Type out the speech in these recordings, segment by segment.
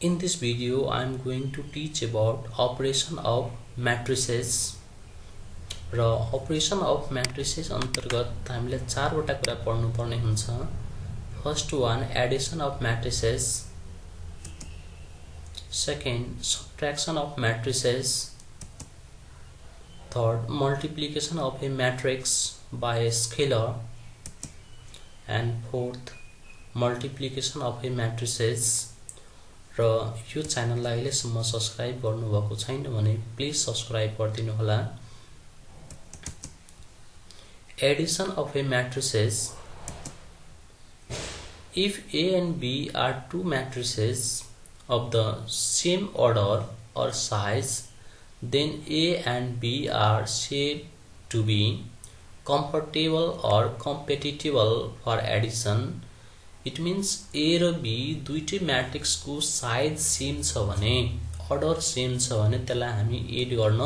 In this video I am going to teach about operation of matrices raw operation of matrices अन्तर्गत हामीले चारवटा कुरा पढ्नु पर्ने हुन्छ। First one addition of matrices, second subtraction of matrices, third multiplication of a matrix by a scalar, and fourth multiplication of a matrices। र यो च्यानललाई अहिलेसम्म subscribe गर्नुभएको छैन भने प्लिज सब्स्क्राइब गरिदिनु होला। Addition of a matrices. If A and B are two matrices of the same order or size, then A and B are said to be compatible or compatible for addition. It means A र B दुईटै matrix को size same छ भने, order same छ भने त्यसलाई हामी add गर्न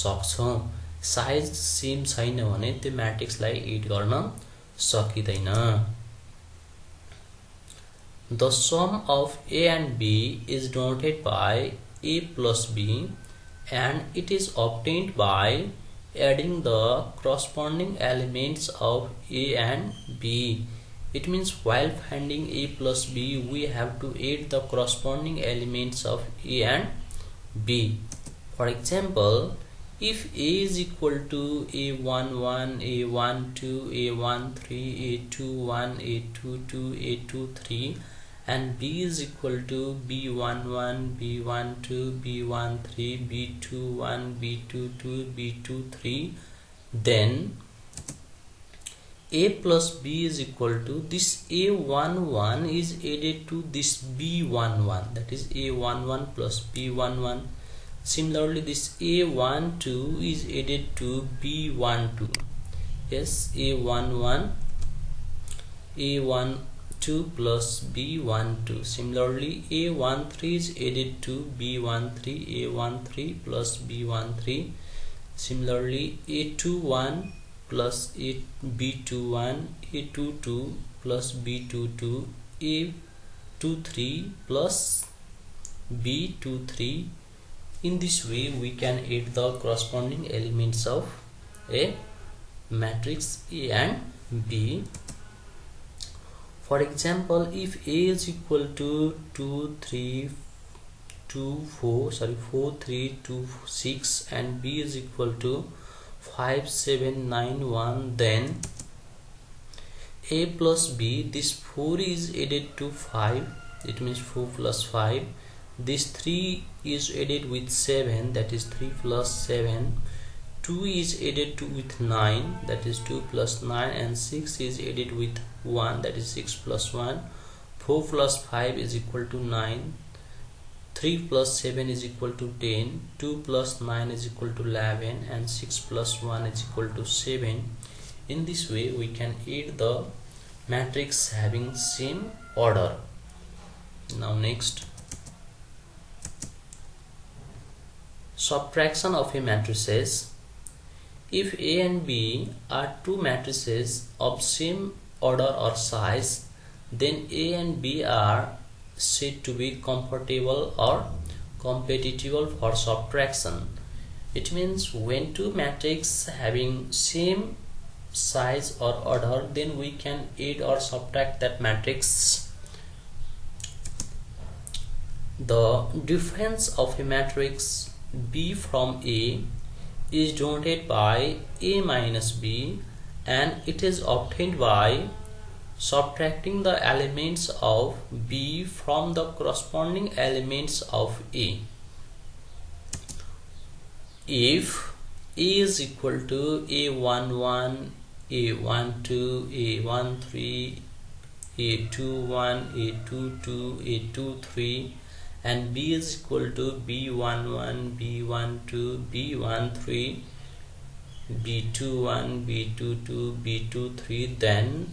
सक्छौं। साइज सेम छैन भने त्यो मैट्रिक्सलाई एड गर्न सकिदैन। The sum of A and B is denoted by A plus B and it is obtained by adding the corresponding elements of A and B. It means while finding A plus B, we have to add the corresponding elements of A and B. For example, if A is equal to A11, A12, A13, A21, A22, A23, and B is equal to B11, B12, B13, B21, B22, B23, then A plus B is equal to this A11 is added to this B11, that is A11 plus B11. Similarly, this A12 is added to B12. Yes, A11, A12 plus B12. Similarly, A13 is added to B13, A13 plus B13. Similarly, A21 plus B21, A22 plus B22, A23 plus B23. In this way we can add the corresponding elements of a matrix A and B. For example, if A is equal to 4, 3, 2, 6 and B is equal to 5, 7, 9, 1, then A plus B, this 4 is added to 5, it means 4 plus 5. This 3 is added with 7, that is 3 plus 7. 2 is added to with 9, that is 2 plus 9, and 6 is added with 1, that is 6 plus 1. 4 plus 5 is equal to 9. 3 plus 7 is equal to 10, 2 plus 9 is equal to 11, and 6 plus 1 is equal to 7. In this way we can add the matrix having same order. Now next, subtraction of a matrices. If A and B are two matrices of same order or size, then A and B are said to be compatible or compatible for subtraction. It means when two matrices having same size or order, then we can add or subtract that matrix. The difference of a matrix B from A is denoted by A minus B, and it is obtained by subtracting the elements of B from the corresponding elements of A. If A is equal to A11, A12, A13, A21, A22, A23, and B is equal to B11, B12, B13, B21, B22, B23, then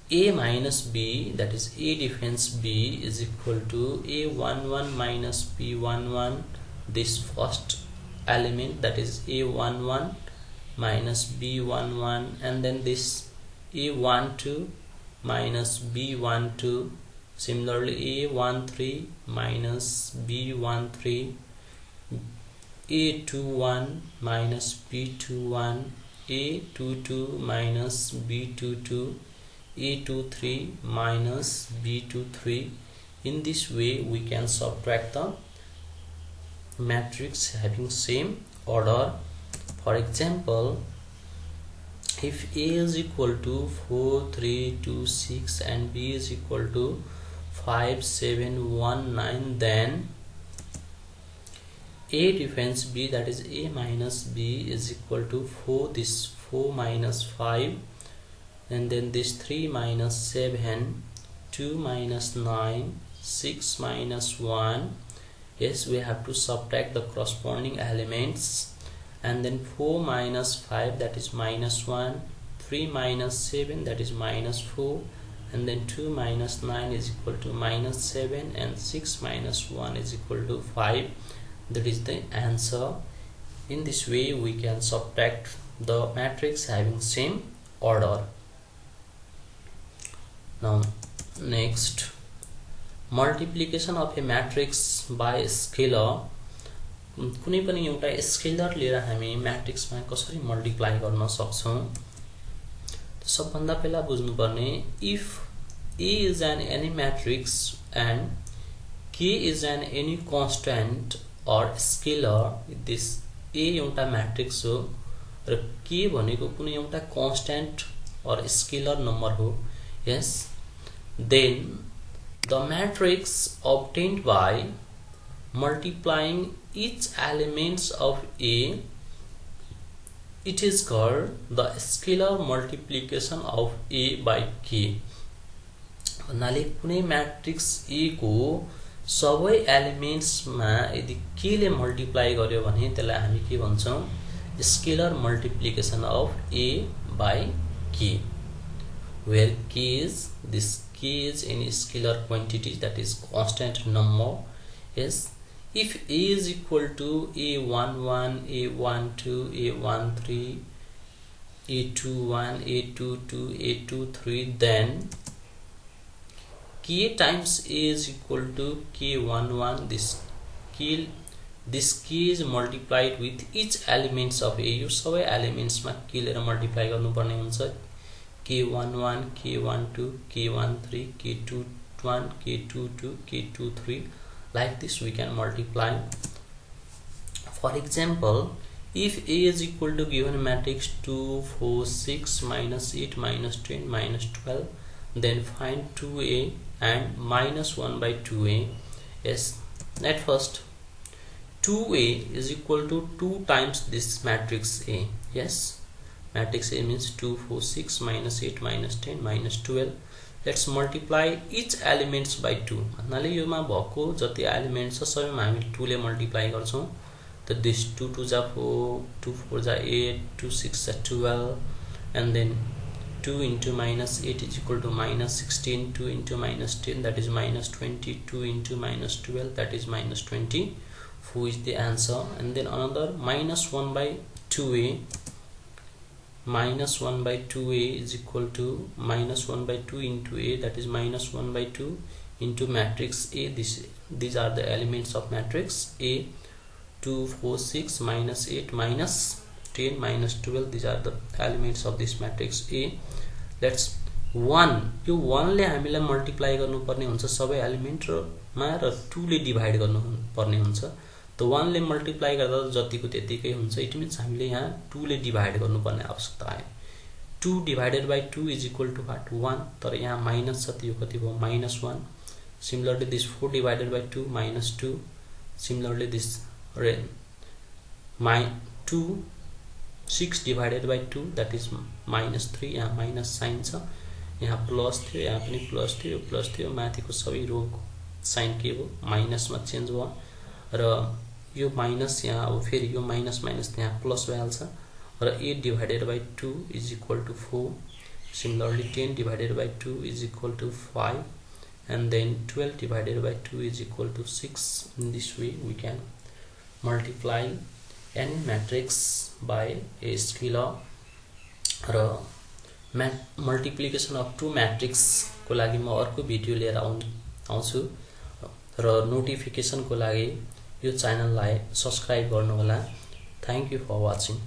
A minus B, that is A difference B, is equal to A11 minus B11, this first element, that is A11 minus B11, and then this A12 minus B12, Similarly, A13 minus B13, A21 minus B21, A22 minus B22, A23 minus B23. In this way we can subtract the matrix having same order. For example, if A is equal to 4 3 2 6 and B is equal to 5 7 1 9, then A defines B, that is A minus B, is equal to 4, this 4 minus 5, and then this 3 minus 7, 2 minus 9, 6 minus 1. Yes, we have to subtract the corresponding elements. And then 4 minus 5, that is minus 1, 3 minus 7, that is minus 4, and then 2 minus 9 is equal to minus 7, and 6 minus 1 is equal to 5. That is the answer. In this way we can subtract the matrix having same order. Now next, multiplication of a matrix by scalar. कुनै पनि एउटा scalar लिएर हामी म्याट्रिक्समा कसरी multiply गर्न सक्छौं? सबभन्दा पहिला बुझ्नुपर्ने, if A is an any matrix and K is an any constant or scalar, this A एउटा म्याट्रिक्स हो र K भनेको कुनै एउटा constant or scalar number हो. Yes, then the matrix obtained by multiplying each elements of A, it is called the scalar multiplication of A by K. भन्नाले कुनै matrix A को सबै एलिमेन्ट्स मा यदि K ले मल्टिप्लाई गर्यो भने त्यसलाई हामी के भन्छौं? Scalar multiplication of A by K, where K is any scalar quantity, that is constant number. Yes, if A is equal to A11, A12, A13, A21, A22, A23, then K times A is equal to K11. This K is multiplied with each elements of A. यो सबै elements मा K लिएर multiply गर्नुपर्ने हुन्छ. K11, K12, K13, K21, K22, K23. Like this we can multiply. For example, if A is equal to given matrix 2 4 6 minus 8 minus 10 minus 12, then find 2A and minus 1 by 2A. Yes, at first 2A is equal to 2 times this matrix A. Yes, matrix A means 2 4 6 minus 8 minus 10 minus 12. Let's multiply each elements by 2. भन्नाले Yoma भएको जति elements छ सबैमा हामी 2 ले multiply गर्छौं. त this 2 2 जा 4, 2 4 जा 8, 2 6 जा 12, and then 2 into minus 8 is equal to minus 16, 2 into minus 10, that is minus 20, 2 into minus 12, that is minus 20. 4 is the answer. And then another minus 1 by 2A. Minus 1 by 2A is equal to minus 1 by 2 into A, that is minus 1 by 2 into matrix A. These are the elements of matrix A. 2 4 6 minus 8 minus 10 minus 12, these are the elements of this matrix A. Let's 1, यो 1 ले हामीलाई multiply गर्नुपर्ने हुन्छ सबै element मा, र 2 ले divide गर्नुपर्ने हुन्छ. तो 1 ले मल्टिप्लाई गर्दा जतिको त्यतिकै हुन्छ. इट मिन्स हामीले यहाँ 2 ले डिभाइड गर्नुपर्ने आवश्यकता आयो. 2 divided by 2 is equal to what? 1. तर यहाँ माइनस छ, त्यो कति भयो? minus 1. Similarly, this 4 divided by 2 minus 2. Similarly, this 2 6 divided by 2, that is minus 3. यहाँ माइनस साइन छ, यहाँ प्लस थियो, यहाँ पनि प्लस थियो, प्लस थियो, माथिको सबै रो साइन के हो? माइनस मा चेन्ज भयो. र यो माइनस यहाँ अब फेरि यो माइनस माइनस यहाँ प्लस भइहाल्छ, र 8 divided by 2 is equal to 4. Similarly, 10 divided by 2 is equal to 5, and then 12 divided by 2 is equal to 6. In this way we can multiply any matrix by a scalar. Raw multiplication of two matrix को लागि म अर्को video लिएर आउँछु र नोटिफिकेसनको लागि यो च्यानललाई subscribe गर्नुहोला। Thank you for watching.